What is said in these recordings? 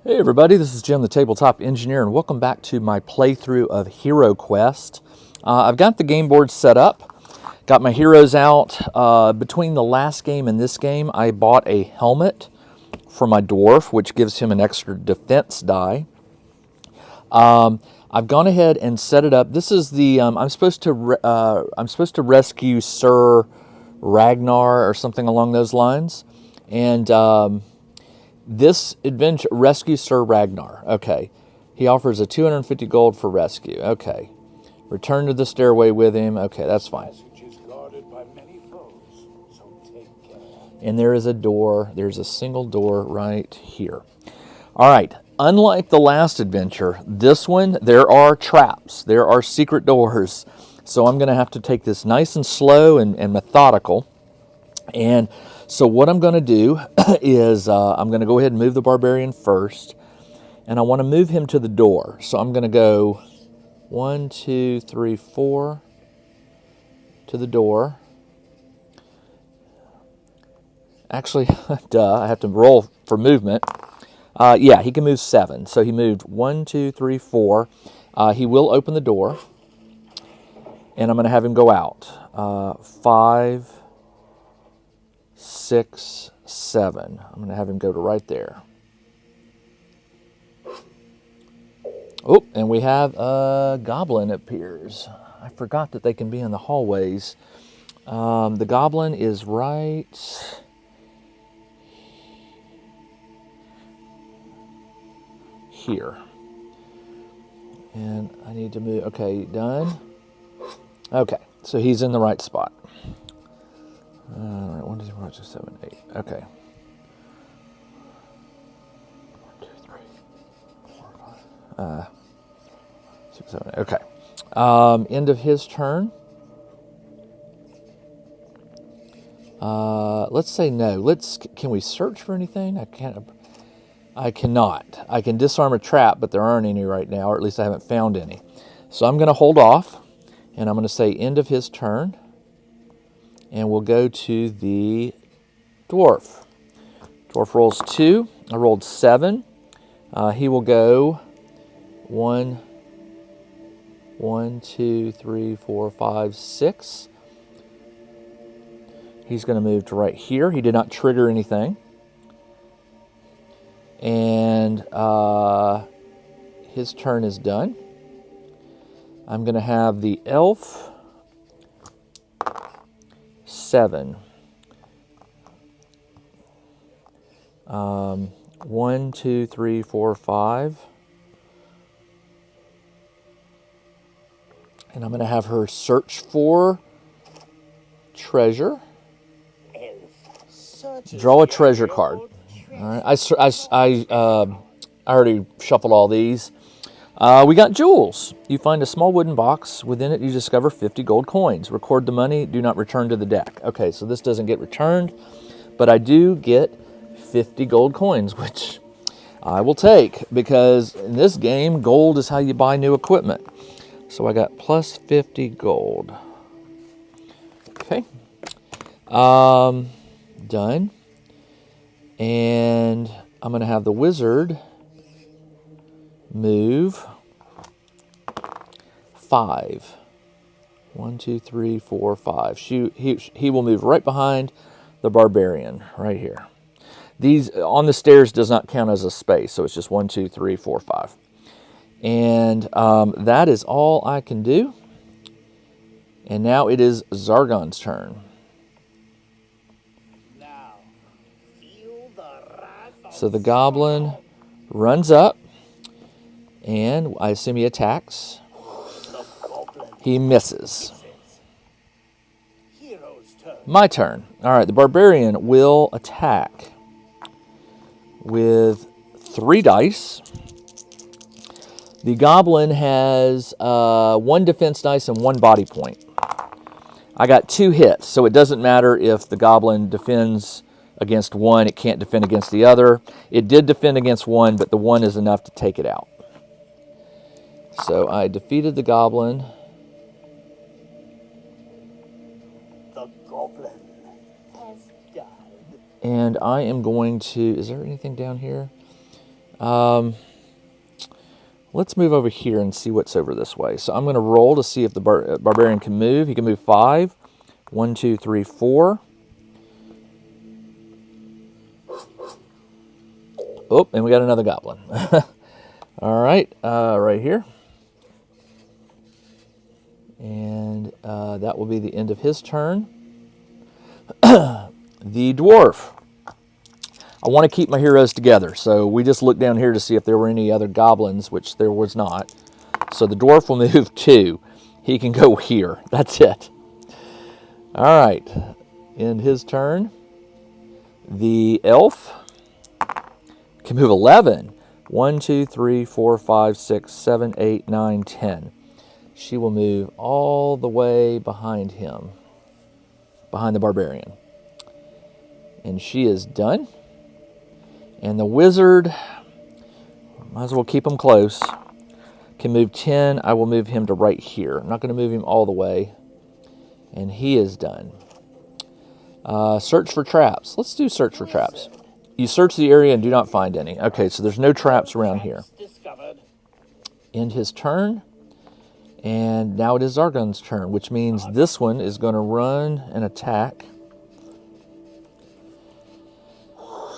Hey everybody, this is Jim the Tabletop Engineer and welcome back to my playthrough of HeroQuest. I've got the game board set up, got my heroes out. Between the last game and this game, I bought a helmet for my dwarf, which gives him an extra defense die. I've gone ahead and set it up. This is the I'm supposed to rescue Sir Ragnar or something along those lines, and this adventure, rescue Sir Ragnar. Okay. He offers a 250 gold for rescue. Okay. Return to the stairway with him. Okay, that's fine. And there is a door. There's a single door right here. All right. Unlike the last adventure, this one, there are traps. There are secret doors. So I'm going to have to take this nice and slow and methodical. And so what I'm going to do is I'm going to go ahead and move the barbarian first, and I want to move him to the door. So I'm going to go 1, 2, 3, 4 to the door. Actually, duh, I have to roll for movement. Yeah, he can move 7. So he moved 1, 2, 3, 4. He will open the door, and I'm going to have him go out. 5, 6, 7. I'm going to have him go to right there. Oh, and we have a goblin appears. I forgot that they can be in the hallways. The goblin is right here. And I need to move. Okay, done. Okay, so he's in the right spot. All right, 1, 2, 3, 4, 5, 6, 7, 8. Okay. 1, 2, 3, 4, 5. 6, 7, 8. Okay. End of his turn. Let's say no. Can we search for anything? I cannot. I can disarm a trap, but there aren't any right now, or at least I haven't found any. So I'm going to hold off, and I'm going to say end of his turn. And we'll go to the dwarf. Dwarf rolls 2. I rolled 7. He will go 1, 2, 3, 4, 5, 6. He's going to move to right here. He did not trigger anything. And his turn is done. I'm going to have the elf 7. 1, 2, 3, 4, 5. And I'm going to have her search for treasure. Draw a treasure card. All right. I already shuffled all these. We got jewels. You find a small wooden box. Within it, you discover 50 gold coins. Record the money. Do not return to the deck. Okay, so this doesn't get returned, but I do get 50 gold coins, which I will take because in this game, gold is how you buy new equipment. So I got plus 50 gold. Okay. Done. And I'm going to have the wizard move 5. 1, 2, 3, 4, 5. He will move right behind the barbarian right here. These on the stairs does not count as a space, so it's just 1, 2, 3, 4, 5. And that is all I can do. And now it is Zargon's turn. So the goblin runs up, and I assume he attacks. He misses. My turn. All right, the barbarian will attack with 3 dice. The goblin has 1 defense dice and 1 body point. I got 2 hits, so it doesn't matter if the goblin defends against one, it can't defend against the other. It did defend against one, but the 1 is enough to take it out. So I defeated the goblin. The goblin has died. And I am going to... Is there anything down here? Let's move over here and see what's over this way. So I'm going to roll to see if the barbarian can move. He can move 5. 1, 2, 3, 4. Oh, and we got another goblin. All right, right here. And that will be the end of his turn. The dwarf. I want to keep my heroes together, so we just looked down here to see if there were any other goblins, which there was not. So the dwarf will move 2. He can go here. That's it. All right. End his turn. The elf can move 11. 1, 2, 3, 4, 5, 6, 7, 8, 9, 10. She will move all the way behind him, behind the barbarian. And she is done. And the wizard, might as well keep him close, can move 10. I will move him to right here. I'm not going to move him all the way. And he is done. Search for traps. Let's do search for traps. You search the area and do not find any. Okay, so there's no traps around here. End his turn. And now it is Zargon's turn, which means this one is going to run and attack.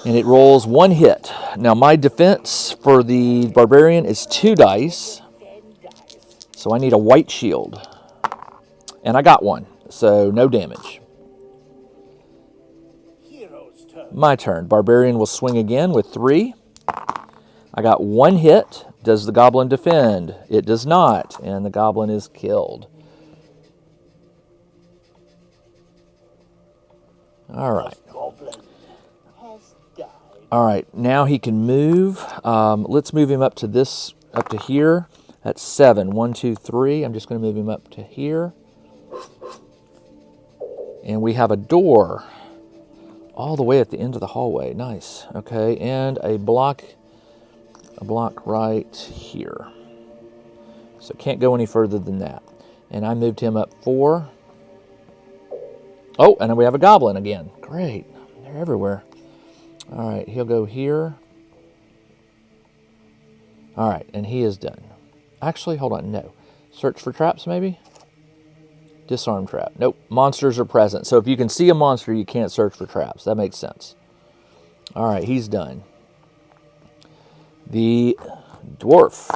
And it rolls 1 hit. Now my defense for the barbarian is 2 dice. So I need a white shield. And I got one, so no damage. My turn. Barbarian will swing again with 3. I got 1 hit. Does the goblin defend? It does not, and the goblin is killed. All right. All right, now he can move. Let's move him up to here. That's 7. 1, 2, 3. I'm just going to move him up to here. And we have a door all the way at the end of the hallway. Nice. Okay, and a block right here. So can't go any further than that. And I moved him up 4. Oh, and then we have a goblin again. Great. They're everywhere. All right, he'll go here. All right, and he is done. Actually, hold on, no. Search for traps, maybe? Disarm trap. Nope, monsters are present. So if you can see a monster, you can't search for traps. That makes sense. All right, he's done. The dwarf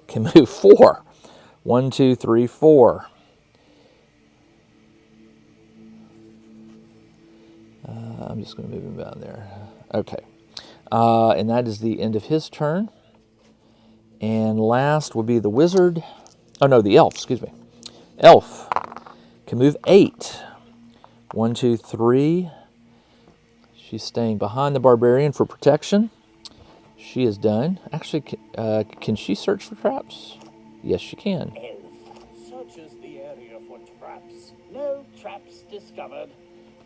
can move 4. 1, 2, 3, 4. I'm just going to move him down there. Okay. And that is the end of his turn. And last will be the wizard. Oh, no, the elf, excuse me. Elf can move 8. 1, 2, 3. She's staying behind the barbarian for protection. She is done. Actually, can she search for traps? Yes, she can. Elf searches the area for traps. No traps discovered.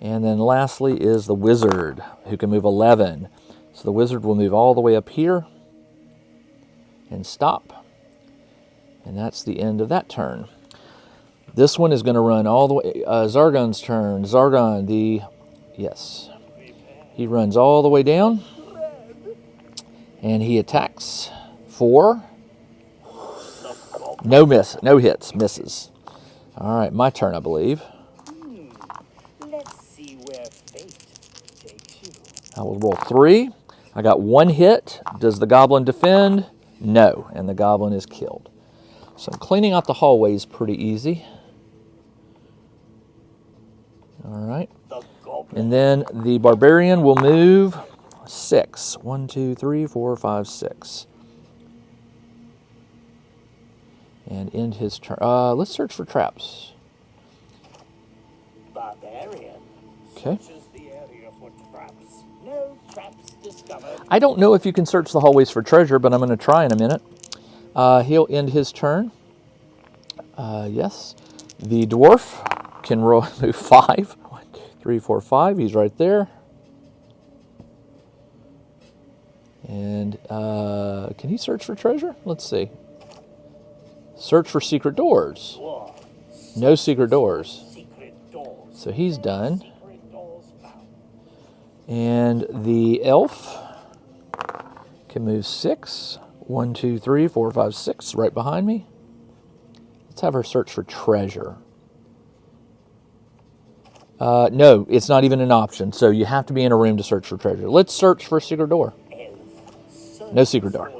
And then lastly is the wizard, who can move 11. So the wizard will move all the way up here and stop. And that's the end of that turn. This one is going to run all the way. Zargon's turn. Zargon, yes. He runs all the way down. And he attacks 4. No hits, misses. All right, my turn, I believe. Let's see where fate takes you. I will roll 3. I got 1 hit. Does the goblin defend? No, and the goblin is killed. So cleaning out the hallway is pretty easy. All right. And then the barbarian will move 6. 1, 2, 3, 4, 5, 6. And end his turn. Let's search for traps. Barbarian Okay. searches the area for traps. No traps discovered. I don't know if you can search the hallways for treasure, but I'm going to try in a minute. He'll end his turn. Yes. The dwarf can move 5. 1, 2, 3, 4, 5. He's right there. And can he search for treasure? Let's see. Search for secret doors. No secret doors. So he's done. And the elf Can move 6. 1, 2, 3, 4, 5, 6, right behind me. Let's have her search for treasure. No, it's not even an option, so you have to be in a room to search for treasure. Let's search for a secret door. No secret door.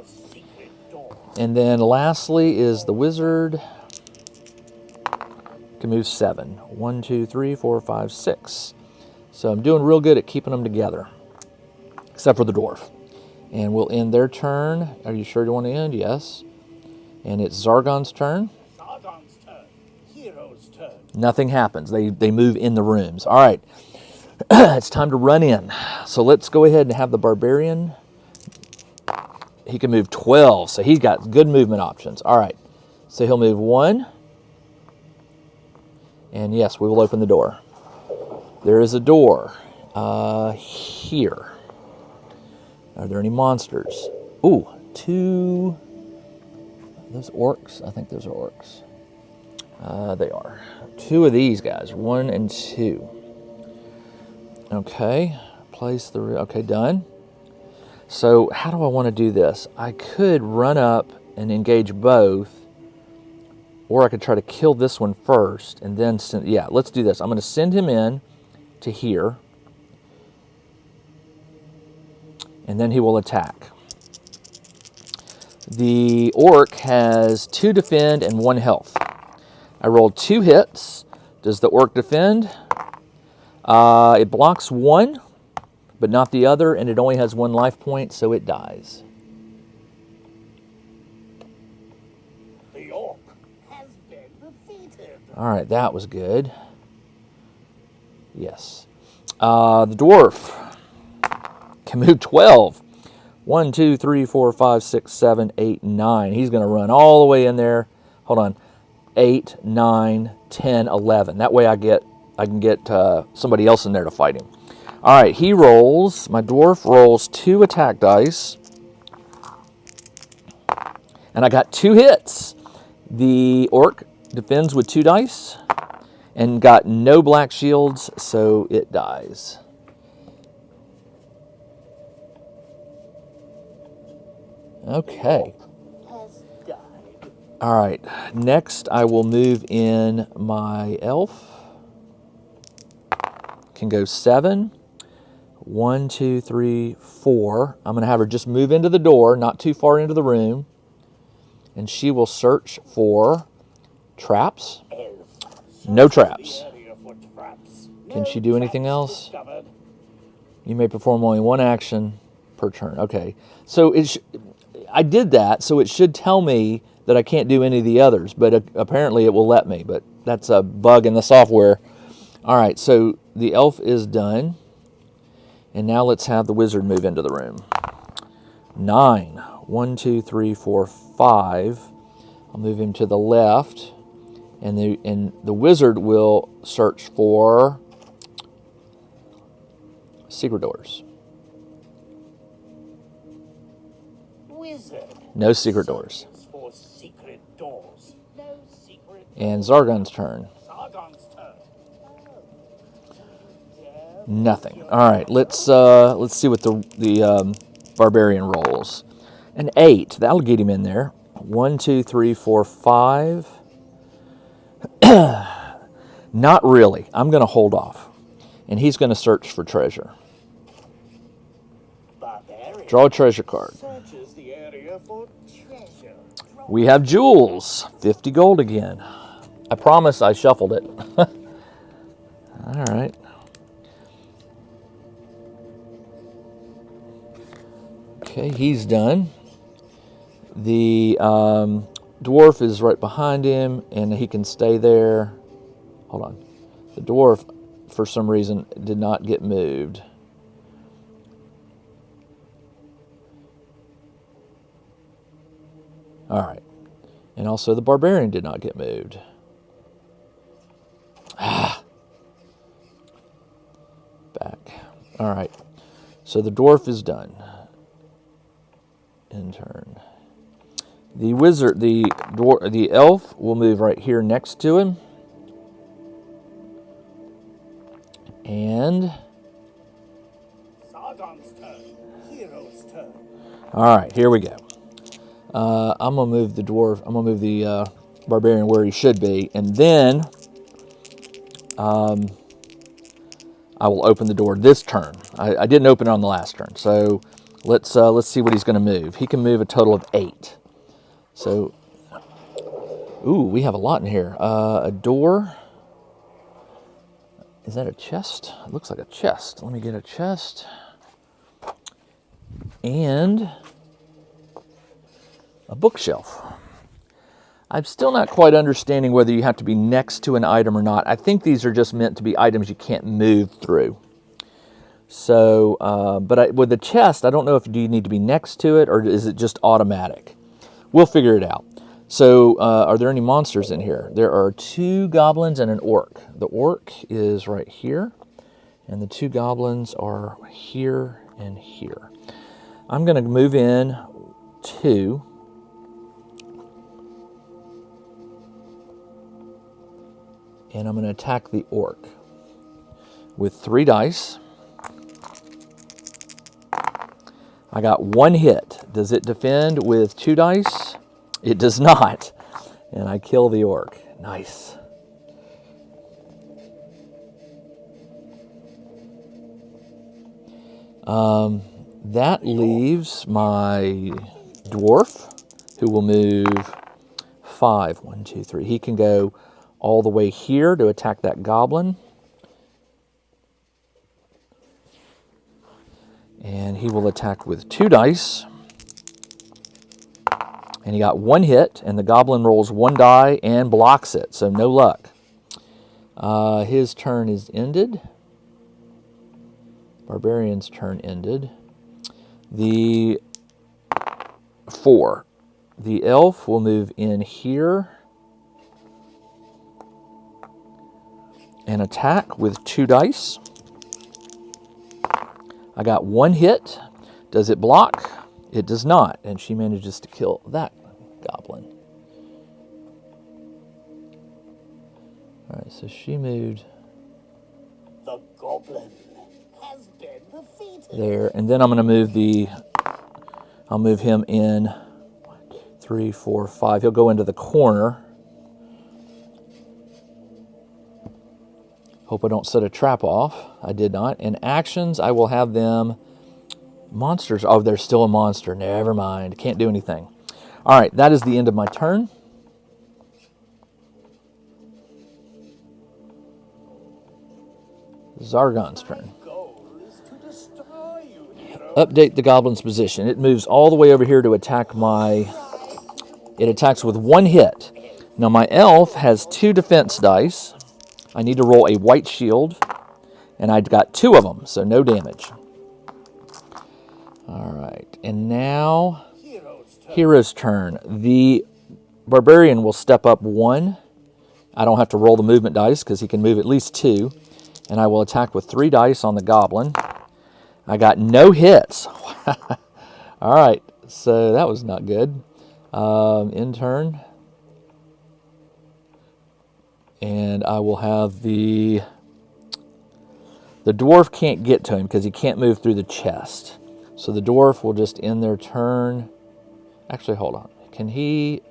And then lastly is the wizard. Can move 7. 1, 2, 3, 4, 5, 6. So I'm doing real good at keeping them together, except for the dwarf. And we'll end their turn. Are you sure you want to end? Yes. And it's Zargon's turn. Sargon's turn. Hero's turn. Nothing happens. They move in the rooms. All right. It's time to run in. So let's go ahead and have the barbarian. He can move 12, so he's got good movement options. All right. So he'll move 1. And yes, we will open the door. There is a door here. Are there any monsters? Ooh, 2. Are those orcs? I think those are orcs. They are. 2 of these guys, 1 and 2. Okay, place the, okay, done. So how do I want to do this? I could run up and engage both, or I could try to kill this one first and then send, yeah, let's do this. I'm going to send him in to here, and then he will attack. The orc has 2 defend and 1 health. I rolled 2 hits. Does the orc defend? It blocks 1, but not the other, and it only has 1 life point, so it dies. The orc has been defeated. All right, that was good. Yes. The dwarf can move 12. 1, 2, 3, 4, 5, 6, 7, 8, 9. He's going to run all the way in there. Hold on. 8, 9, 10, 11. That way I can get somebody else in there to fight him. All right, he rolls, my dwarf rolls 2 attack dice. And I got 2 hits. The orc defends with 2 dice and got no black shields, so it dies. Okay. All right, next I will move in my elf. Can go 7. 1, 2, 3, 4. I'm going to have her just move into the door, not too far into the room. And she will search for traps. No traps. Can she do anything else? You may perform only 1 action per turn. Okay. So I did that, so it should tell me that I can't do any of the others, but apparently it will let me, but that's a bug in the software. All right, so the elf is done. And now let's have the wizard move into the room. 9. 1, 2, 3, 4, 5. I'll move him to the left. And the wizard will search for secret doors. Wizard. No secret doors. For secret doors. No secret. And Zargon's turn. Sargon's turn. Nothing. All right, let's see what the barbarian rolls. An 8. That'll get him in there. 1, 2, 3, 4, 5. Not really. I'm going to hold off, and he's going to search for treasure. Barbarian. Draw a treasure card. Searches the area for treasure. We have jewels. 50 gold again. I promise I shuffled it. All right. Okay, he's done. The dwarf is right behind him, and he can stay there. Hold on. The dwarf, for some reason, did not get moved. All right. And also the barbarian did not get moved. Back. All right. So the dwarf is done. In turn. The wizard, the elf will move right here next to him. And Sargon's turn. Hero's turn. All right, here we go. I'm gonna move the dwarf. I'm gonna move the barbarian where he should be, and then I will open the door this turn. I didn't open it on the last turn, so let's see what he's going to move. He can move a total of 8. So, ooh, we have a lot in here. A door. Is that a chest? It looks like a chest. Let me get a chest. And a bookshelf. I'm still not quite understanding whether you have to be next to an item or not. I think these are just meant to be items you can't move through. So, with the chest, I don't know if do you need to be next to it or is it just automatic? We'll figure it out. So, are there any monsters in here? There are 2 goblins and an orc. The orc is right here, and the 2 goblins are here and here. I'm going to move in 2. And I'm going to attack the orc with 3 dice. I got 1 hit. Does it defend with 2 dice? It does not. And I kill the orc. Nice. That leaves my dwarf, who will move 5. 1, 2, 3. He can go all the way here to attack that goblin. And he will attack with 2 dice. And he got 1 hit, and the goblin rolls 1 die and blocks it, so no luck. His turn is ended. Barbarian's turn ended. The 4. The elf will move in here and attack with 2 dice. I got 1 hit. Does it block? It does not, and she manages to kill that goblin. All right, so she moved The goblin has been defeated. there, and then I'm going to I'll move him in 3, 4, 5. He'll go into the corner. Hope I don't set a trap off. I did not. In actions, I will have them... Monsters. Oh, there's still a monster. Never mind. Can't do anything. All right, that is the end of my turn. Zargon's turn. My goal is to destroy you, hero. Update the goblin's position. It moves all the way over here to attack It attacks with 1 hit. Now my elf has 2 defense dice. I need to roll a white shield, and I got 2 of them, so no damage. All right, and now hero's turn. The barbarian will step up 1. I don't have to roll the movement dice because he can move at least 2. And I will attack with 3 dice on the goblin. I got no hits. All right, so that was not good. End turn. And I will have the dwarf can't get to him because he can't move through the chest. So the dwarf will just end their turn. Actually, hold on. Can he...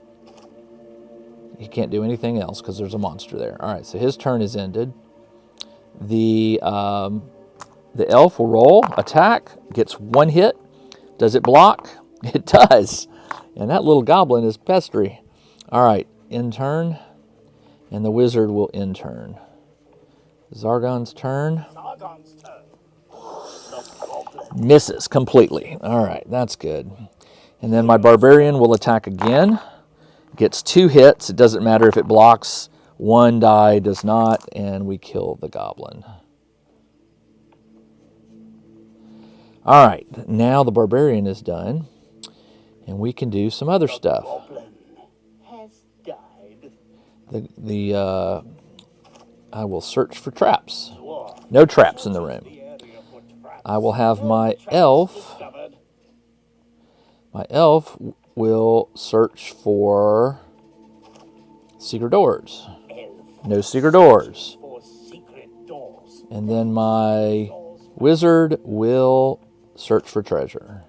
He can't do anything else because there's a monster there. All right, so his turn is ended. The elf will roll, attack, gets 1 hit. Does it block? It does. And that little goblin is pestery. All right, end turn. And the wizard will end turn. Zargon's turn. Sargon's turn. The goblin. Misses completely. All right, that's good. And then my barbarian will attack again. Gets 2 hits. It doesn't matter if it blocks. 1 die does not, and we kill the goblin. All right, now the barbarian is done, and we can do some other stuff. Goblin has died. I will search for traps. Dwarf No traps in the room. the area for traps. I will have No my traps elf. discovered. My elf will search for secret doors. Elf No secret doors. for secret doors. And then my wizard will search for treasure.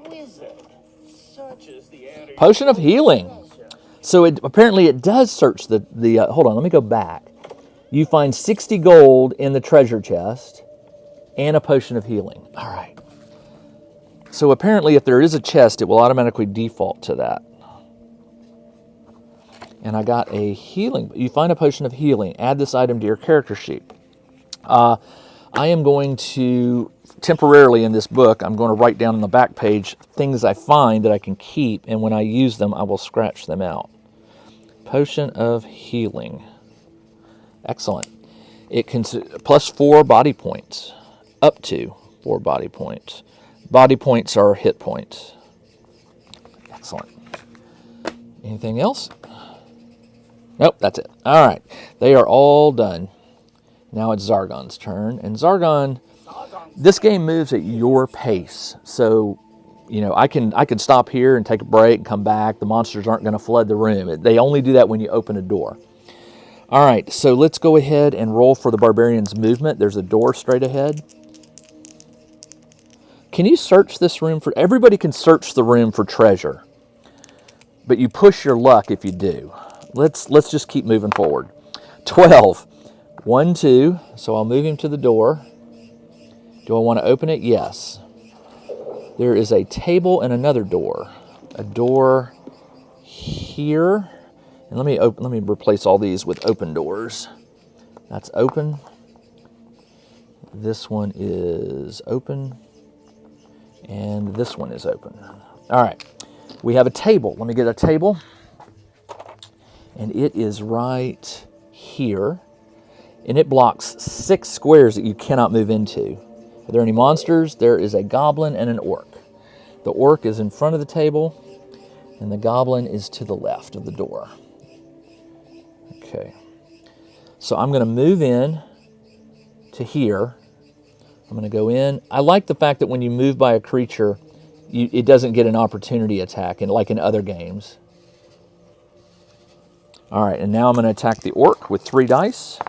Wizard Potion of healing. So apparently it does search the hold on, let me go back. You find 60 gold in the treasure chest and a potion of healing. All right. So apparently if there is a chest, it will automatically default to that. And I got a healing. You find a potion of healing. Add this item to your character sheet. I am going to, temporarily in this book, I'm going to write down on the back page things I find that I can keep, and when I use them, I will scratch them out. Potion of healing. Excellent. It can plus 4 body points. Up to 4 body points. Body points are hit points. Excellent. Anything else? Nope, that's it. All right. They are all done. Now it's Zargon's turn. And Zargon, this game moves at your pace. So, you know, I could stop here and take a break and come back. The monsters aren't going to flood the room. They only do that when you open a door. All right, so let's go ahead and roll for the barbarian's movement. There's a door straight ahead. Can you search this room for... Everybody can search the room for treasure. But you push your luck if you do. Let's just keep moving forward. 12. 1, 2. So I'll move him to the door. Do I want to open it? Yes. There is a table and another door. A door here. And let me replace all these with open doors. That's open. This one is open. And this one is open. All right. We have a table. Let me get a table. And it is right here. And it blocks 6 squares that you cannot move into. Are there any monsters? There is a goblin and an orc. The orc is in front of the table, and the goblin is to the left of the door. Okay. So I'm going to move in to here. I'm going to go in. I like the fact that when you move by a creature, it doesn't get an opportunity attack, like in other games. All right, and now I'm going to attack the orc with 3 dice.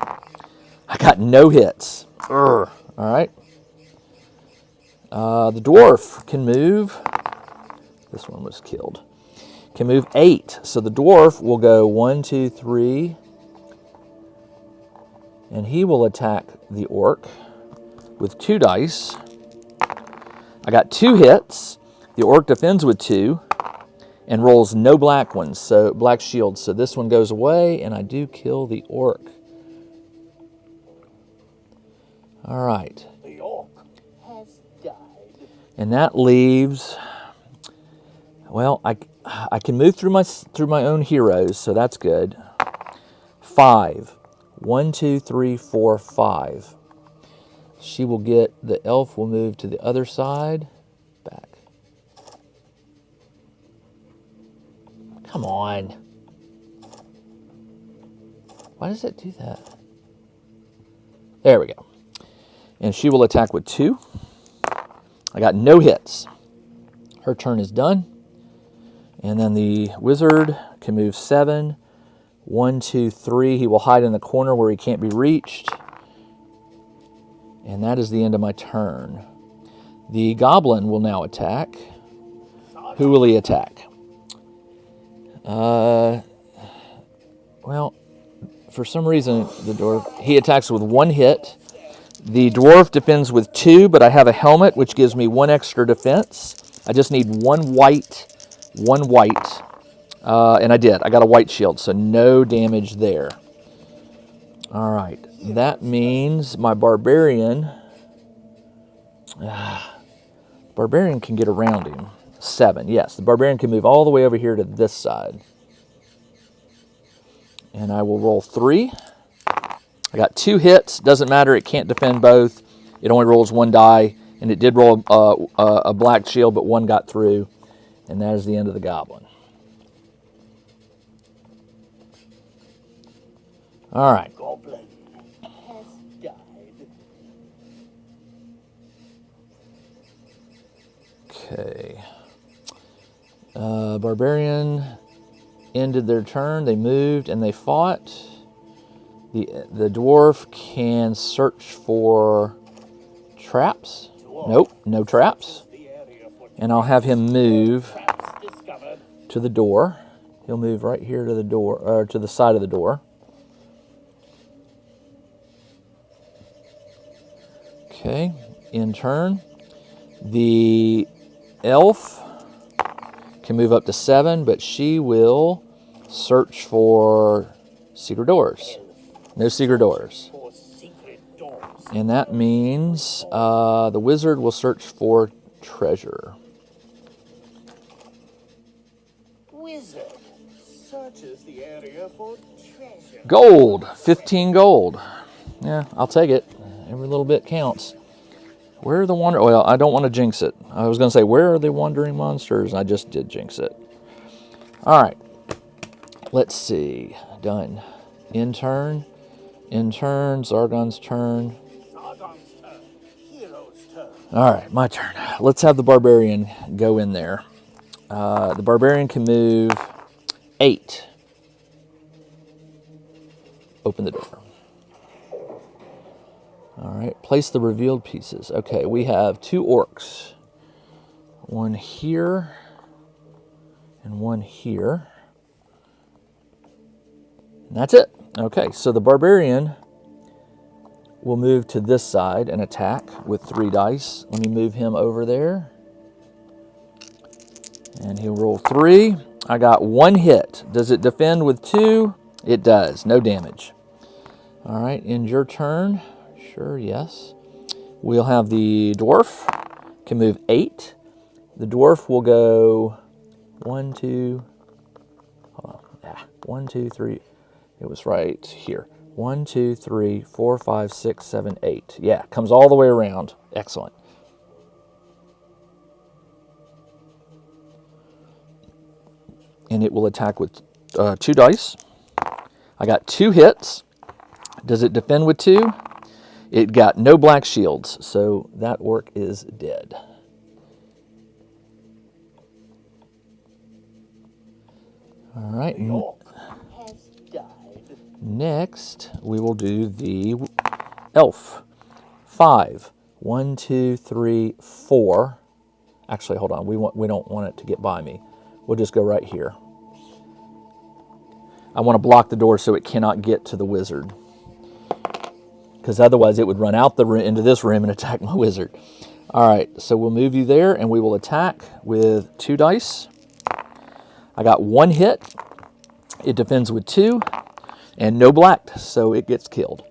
I got no hits. All right. The dwarf can move. This one was killed. Can move 8. So the dwarf will go 1, 2, 3. And he will attack the orc with 2 dice. I got 2 hits. The orc defends with 2 and rolls no black ones, so black shields. So this one goes away, and I do kill the orc. All right. The orc has died. And that leaves, well, I can move through my own heroes, so that's good. 5. 1, 2, 3, 4, 5. She will get, the elf will move to the other side. Back. Come on. Why does it do that? There we go. And she will attack with 2. I got no hits. Her turn is done. And then the wizard can move 7. 1, 2, 3. He will hide in the corner where he can't be reached. And that is the end of my turn. The goblin will now attack. Who will he attack? Well, for some reason, the dwarf, he attacks with 1 hit. The dwarf defends with 2, but I have a helmet, which gives me 1 extra defense. I just need 1 white, and I did. I got a white shield, so no damage there. All right, that means my barbarian can get around him. 7, yes. The barbarian can move all the way over here to this side. And I will roll 3. I got 2 hits. Doesn't matter. It can't defend both. It only rolls 1 die. And it did roll a black shield, but 1 got through. And that is the end of the goblin. All right. Goblin has died. Okay. Barbarian ended their turn. They moved and they fought. The dwarf can search for traps. Nope, no traps. And I'll have him move to the door. He'll move right here to the door, or to the side of the door. Okay, in turn, the elf can move up to 7, but she will search for secret doors. No secret doors. For secret doors. And that means the wizard will search for treasure. Wizard searches the area for treasure. Gold, 15 gold. Yeah, I'll take it. Every little bit counts. Where are the well, I don't want to jinx it. I was going to say, where are the wandering monsters? I just did jinx it. All right. Let's see. Done. In turn, Zargon's turn. Sargon's turn. Hero's turn. All right, my turn. Let's have the barbarian go in there. The barbarian can move 8. Open the door. All right, place the revealed pieces. Okay, we have 2 orcs. One here and one here. And that's it. Okay, so the barbarian will move to this side and attack with 3 dice. Let me move him over there. And he'll roll 3. I got 1 hit. Does it defend with 2? It does. No damage. All right, end your turn. Sure, yes. We'll have the dwarf can move 8. The dwarf will go 1, 2, hold on. 1, 2, 3. It was right here. 1, 2, 3, 4, 5, 6, 7, 8. Yeah, comes all the way around. Excellent. And it will attack with 2 dice. I got 2 hits. Does it defend with 2? It got no black shields, so that orc is dead. All right. The orc has died. Next, we will do the elf. 5. 1, 2, 3, 4. Actually, hold on. We don't want it to get by me. We'll just go right here. I want to block the door so it cannot get to the wizard, because otherwise it would run out into this room and attack my wizard. All right, so we'll move you there, and we will attack with 2 dice. I got 1 hit. It defends with 2, and no black, so it gets killed.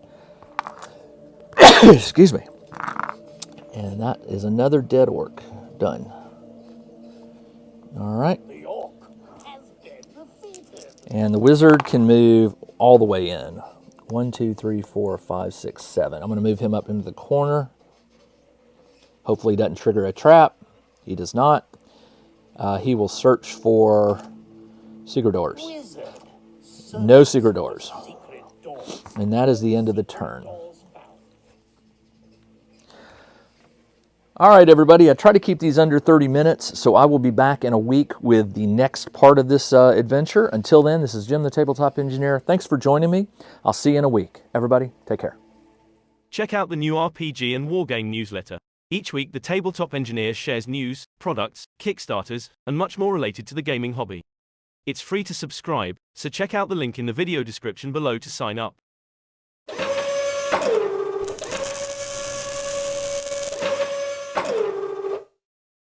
Excuse me. And that is another dead orc. Done. All right. The orc has been defeated. And the wizard can move all the way in. 1, 2, 3, 4, 5, 6, 7. I'm going to move him up into the corner. Hopefully he doesn't trigger a trap. He does not. He will search for secret doors. Wizard No secret doors. secret doors. And that is the end of the turn. Doors found. All right, everybody. I try to keep these under 30 minutes, so I will be back in a week with the next part of this adventure. Until then, this is Jim, the Tabletop Engineer. Thanks for joining me. I'll see you in a week. Everybody, take care. Check out the new RPG and Wargame newsletter. Each week, the Tabletop Engineer shares news, products, Kickstarters, and much more related to the gaming hobby. It's free to subscribe, so check out the link in the video description below to sign up.